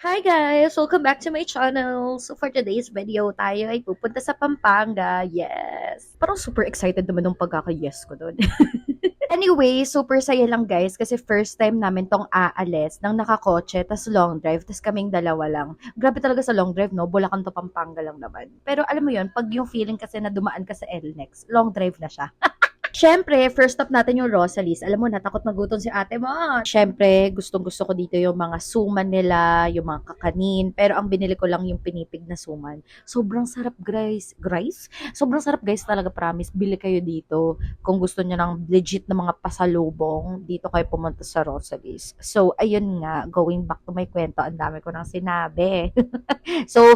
Hi guys! Welcome back to my channel! So for today's video, tayo ay pupunta sa Pampanga. Yes! Parang super excited naman ng pagkaka-yes ko doon. Anyway, super saya lang guys kasi first time namin tong aalis nang nakakotse, tas long drive, tas kaming dalawa lang. Grabe talaga sa long drive, no? Bulacan to Pampanga lang naman. Pero alam mo yun, pag yung feeling kasi na dumaan ka sa LNEX, long drive na siya. Siyempre, first stop natin yung Rosalie's. Alam mo, natakot magutom si ate mo. Siyempre, gustong-gusto ko dito yung mga suman nila, yung mga kakanin. Pero ang binili ko lang yung pinipig na suman. Sobrang sarap, guys. Guys? Sobrang sarap, guys. Talaga, promise. Bili kayo dito. Kung gusto niyo ng legit na mga pasalubong, dito kayo pumunta sa Rosalie's. So, ayun nga, going back to my kwento, ang dami ko nang sinabi. So,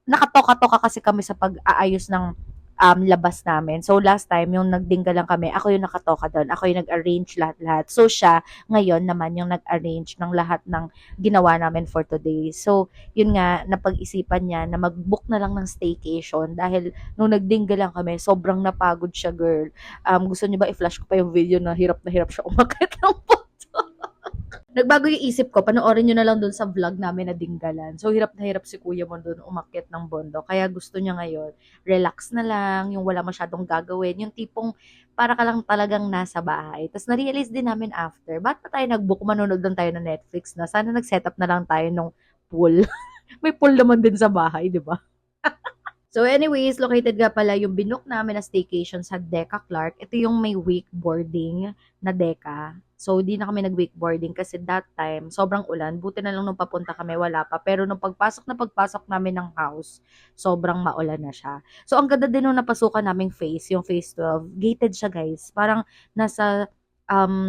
nakatoka-toka kasi kami sa pag-aayos ng labas namin. So, last time, yung nagdingga lang kami, ako yung nakatoka doon. Ako yung nag-arrange lahat-lahat. So, siya, ngayon naman, yung nag-arrange ng lahat ng ginawa namin for today. So, yun nga, napag-isipan niya na mag-book na lang ng staycation dahil nung nagdingga lang kami, sobrang napagod siya, girl. Gusto niyo ba i-flash ko pa yung video na hirap siya umakyat ng Nagbago yung isip ko, panoorin nyo na lang dun sa vlog namin na Dinggalan. So, hirap na hirap si kuya mo dun umakyat ng bondo. Kaya gusto niya ngayon, relax na lang, yung wala masyadong gagawin, yung tipong para ka lang talagang nasa bahay. Tapos na-realize din namin after, ba't pa tayo nag-book, manonood lang tayo ng Netflix na? Sana nag-setup na lang tayo ng pool. May pool naman din sa bahay, di ba? So anyways, located nga pala yung binook namin na staycation sa Deca Clark. Ito yung may wakeboarding na Deca. So, di na kami nag-wakeboarding kasi that time, sobrang ulan. Buti na lang nung papunta kami, wala pa. Pero nung pagpasok namin ng house, sobrang maulan na siya. So, ang ganda din nung napasukan naming phase, yung phase 12. Gated siya, guys. Parang nasa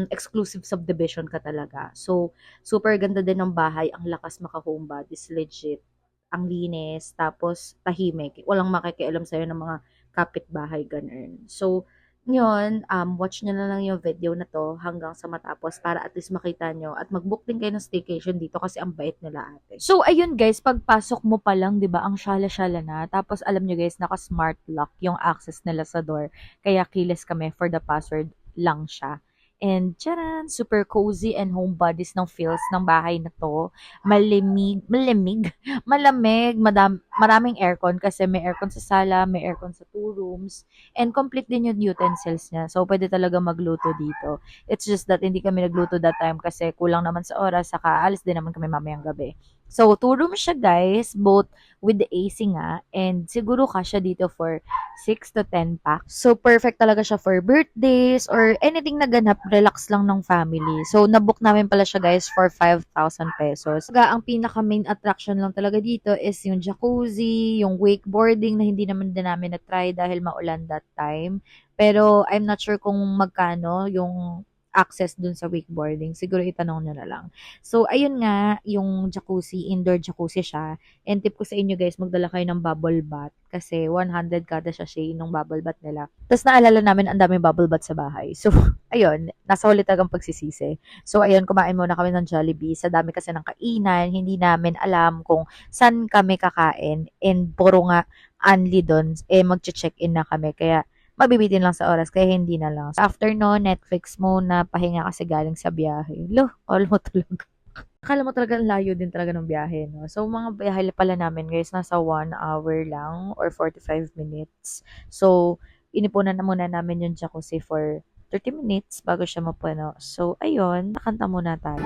exclusive subdivision ka talaga. So, super ganda din ng bahay. Ang lakas maka-homebad is legit ang linis, tapos tahimik. Walang makikialam sa'yo ng mga kapitbahay, ganun. So, yun, watch nyo na lang yung video na to hanggang sa matapos para at least makita nyo at mag-book din kayo ng staycation dito kasi ang bait nila ate. So, ayun guys, pagpasok mo pa lang, di ba, ang syala-syala na. Tapos, alam nyo guys, naka-smart lock yung access nila sa door. Kaya kilis kami for the password lang siya. And tcharan, super cozy and home bodies ng feels ng bahay na to. Malamig, maraming aircon kasi may aircon sa sala, may aircon sa two rooms, and complete din yung utensils niya. So, pwede talaga magluto dito. It's just that hindi kami nagluto that time kasi kulang naman sa oras, saka alis din naman kami mamayang gabi. So, two rooms siya guys, both with the AC nga, and siguro kasya dito for 6 to 10 packs. So, perfect talaga siya for birthdays or anything na ganap, relax lang ng family. So, nabook namin pala siya guys for 5,000 pesos. Ang pinaka main attraction lang talaga dito is yung jacuzzi, yung wakeboarding na hindi naman din namin na-try dahil maulan that time. Pero, I'm not sure kung magkano yung access dun sa wakeboarding. Siguro itanong nyo na lang. So, ayun nga, yung jacuzzi, indoor jacuzzi siya. And tip ko sa inyo guys, magdala kayo ng bubble bath kasi 100 kada sachet nung bubble bath nila. Tapos naalala namin ang daming bubble bath sa bahay. So, ayun, nasa huli talagang pagsisisi. So, ayun, kumain muna kami ng Jollibee. Sa dami kasi ng kainan, hindi namin alam kung saan kami kakain. And puro nga only doon, mag-check-in na kami. Kaya, mabibitin lang sa oras, kaya hindi na lang. So, after no, Netflix muna, pahinga kasi galing sa biyahe. Call mo tulog. Akala mo talaga ang layo din talaga ng biyahe, no? So, mga biyahe pala namin, guys, nasa 1 hour lang or 45 minutes. So, inipunan na muna namin yung jacuzzi for 30 minutes bago siya mapuno. So, ayun, nakanta muna tayo.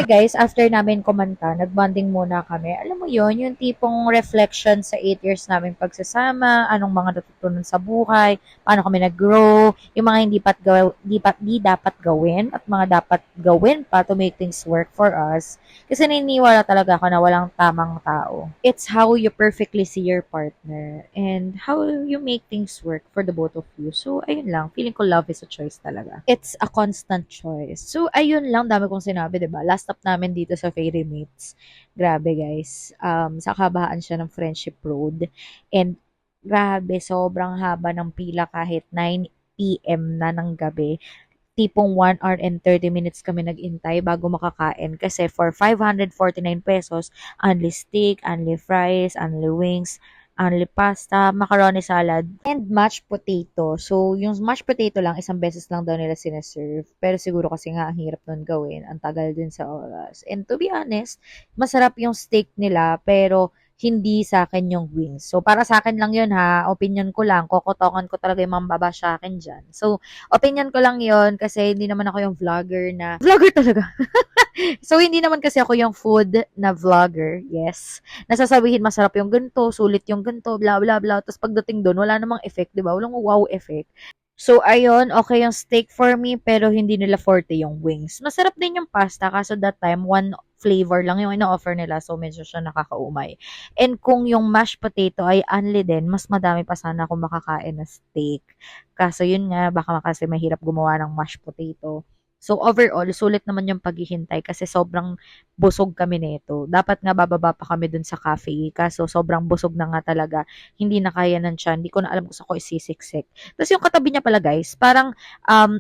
Guys, after namin kumanta, nag-bonding muna kami. Alam mo yon, yung tipong reflection sa 8 years namin pagsasama, anong mga natutunan sa buhay, paano kami nag-grow, yung mga hindi dapat gawin at mga dapat gawin pa to make things work for us. Kasi naniniwala talaga ako na walang tamang tao. It's how you perfectly see your partner and how you make things work for the both of you. So, ayun lang. Feeling ko love is a choice talaga. It's a constant choice. So, ayun lang. Dami kong sinabi, diba? Last stop namin dito sa Fairy Mates. Grabe, guys. Sa kabahaan siya ng Friendship Road. And, grabe, sobrang haba ng pila kahit 9 p.m. na ng gabi. Tipong 1 hour and 30 minutes kami nag-intay bago makakain kasi for 549 pesos, only steak, only fries, only wings, only pasta, macaroni salad, and mashed potato. So, yung mashed potato lang, isang beses lang daw nila sinaserve. Pero siguro kasi nga, ang hirap nun gawin. Ang tagal din sa oras. And to be honest, masarap yung steak nila, pero hindi sa akin yung wings. So, para sa akin lang yun ha, opinion ko lang, kokotongan ko talaga yung mambaba sa akin dyan. So, opinion ko lang yun kasi hindi naman ako yung vlogger na, vlogger talaga. So, hindi naman kasi ako yung food na vlogger, yes. Nasasabihin masarap yung ganito, sulit yung ganito, bla bla bla. Tapos pagdating doon, wala namang effect, di ba? Walang wow effect. So, ayun, okay yung steak for me, pero hindi nila forte yung wings. Masarap din yung pasta, kaso that time, one flavor lang yung ino-offer nila, so medyo siya nakakaumay. And kung yung mashed potato ay only din, mas madami pa sana akong makakain na steak. Kaso yun nga, baka kasi mahirap gumawa ng mashed potato. So, overall, sulit naman yung paghihintay kasi sobrang busog kami nito. Dapat nga bababa pa kami dun sa cafe, kaso sobrang busog na nga talaga. Hindi na kaya ng tiyan. Hindi ko na alam kung saan ko isisiksik. Tapos yung katabi niya pala guys, parang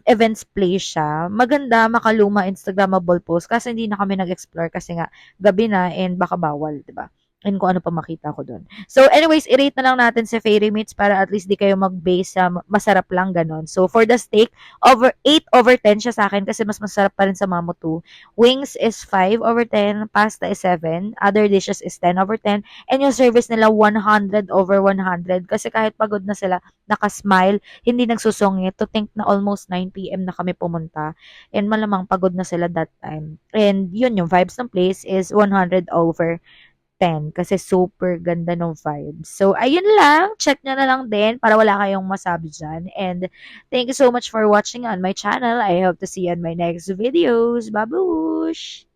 events place siya. Maganda, makaluma, Instagrammable post. Kasi hindi na kami nag-explore kasi nga gabi na and baka bawal, di ba? And kung ano pa makita ko doon. So anyways, i-rate na lang natin si Fairy Meats para at least di kayo mag-base sa masarap lang ganon. So for the steak, 8/10 siya sa akin kasi mas masarap pa rin sa Mamo 2. Wings is 5/10, pasta is 7, other dishes is 10/10, and yung service nila 100/100 kasi kahit pagod na sila, nakasmile, hindi nagsusungit to think na almost 9 p.m. na kami pumunta and malamang pagod na sila that time. And yun, yung vibes ng place is 100/10 kasi super ganda ng vibes. So, ayun lang. Check nyo na lang din para wala kayong masabi dyan. And thank you so much for watching on my channel. I hope to see you on my next videos. Babush!